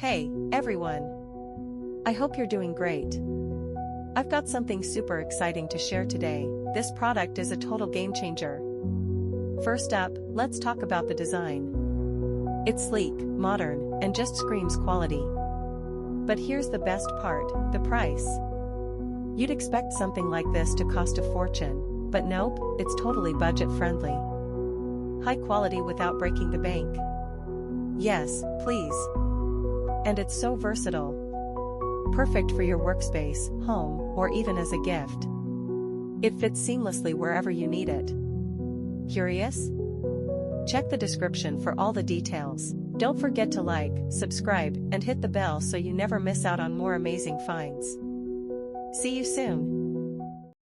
Hey, everyone! I hope you're doing great. I've got something super exciting to share today. This product is a total game changer. First up, let's talk about the design. It's sleek, modern, and just screams quality. But here's the best part, the price. You'd expect something like this to cost a fortune, but nope, it's totally budget-friendly. High quality without breaking the bank. Yes, please. And it's so versatile. Perfect for your workspace, home, or even as a gift. It fits seamlessly wherever you need it. Curious? Check the description for all the details. Don't forget to like, subscribe, and hit the bell so you never miss out on more amazing finds. See you soon.